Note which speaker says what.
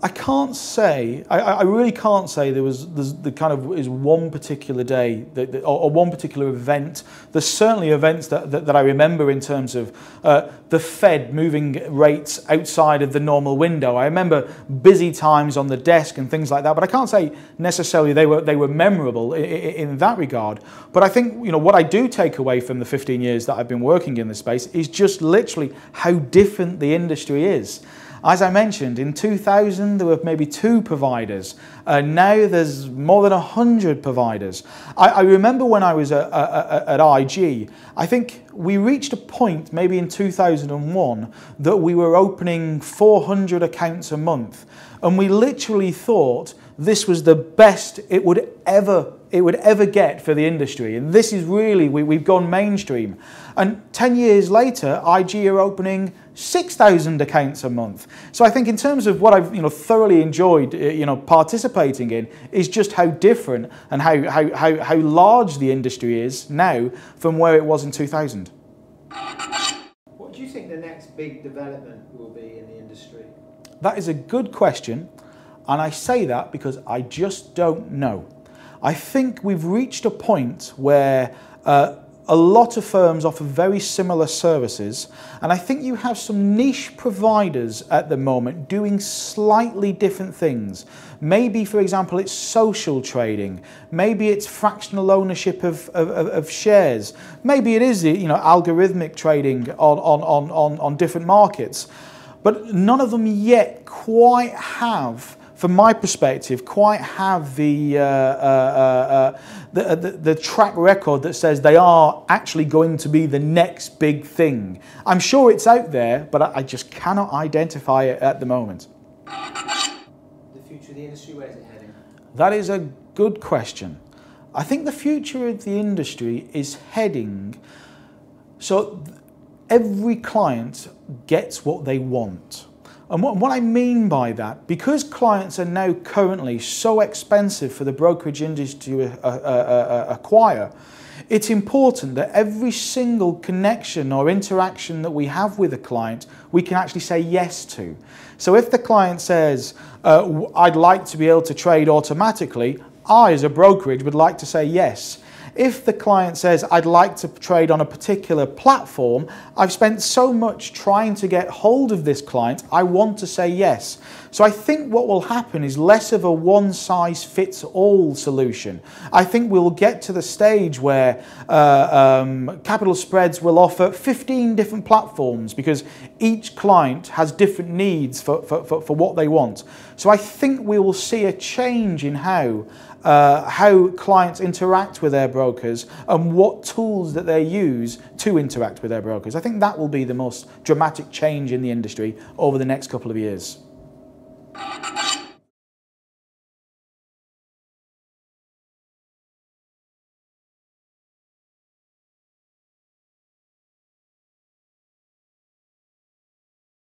Speaker 1: I can't say, I really can't say there's the kind of is one particular day or one particular event. There's certainly events that I remember in terms of the Fed moving rates outside of the normal window. I remember busy times on the desk and things like that, but I can't say necessarily they were memorable in that regard. But I think, you know, what I do take away from the 15 years that I've been working in this space is just literally how different the industry is. As I mentioned, in 2000 there were maybe 2 providers. Now there's more than 100 providers. I remember when I was at IG, I think we reached a point maybe in 2001 that we were opening 400 accounts a month, and we literally thought this was the best it would ever get for the industry. And this is really, we've gone mainstream. And 10 years later, IG are opening 6,000 accounts a month. So I think in terms of what I've thoroughly enjoyed participating in is just how different and how large the industry is now from where it was in 2000.
Speaker 2: What do you think the next big development will be in the industry?
Speaker 1: That is a good question, and I say that because I just don't know. I think we've reached a point where a lot of firms offer very similar services, and I think you have some niche providers at the moment doing slightly different things. Maybe, for example, it's social trading. Maybe it's fractional ownership of shares. Maybe it is algorithmic trading on different markets. But none of them yet quite have, from my perspective, quite have the track record that says they are actually going to be the next big thing. I'm sure it's out there, but I just cannot identify it at the moment.
Speaker 2: The future of the industry, where is it heading?
Speaker 1: That is a good question. I think the future of the industry is heading, so every client gets what they want. And what I mean by that, because clients are now currently so expensive for the brokerage industry to acquire, it's important that every single connection or interaction that we have with a client, we can actually say yes to. So if the client says, I'd like to be able to trade automatically, I as a brokerage would like to say yes. If the client says, I'd like to trade on a particular platform, I've spent so much trying to get hold of this client, I want to say yes. So I think what will happen is less of a one-size-fits-all solution. I think we'll get to the stage where Capital Spreads will offer 15 different platforms because each client has different needs for what they want. So I think we will see a change in how clients interact with their brokers and what tools that they use to interact with their brokers. I think that will be the most dramatic change in the industry over the next couple of years.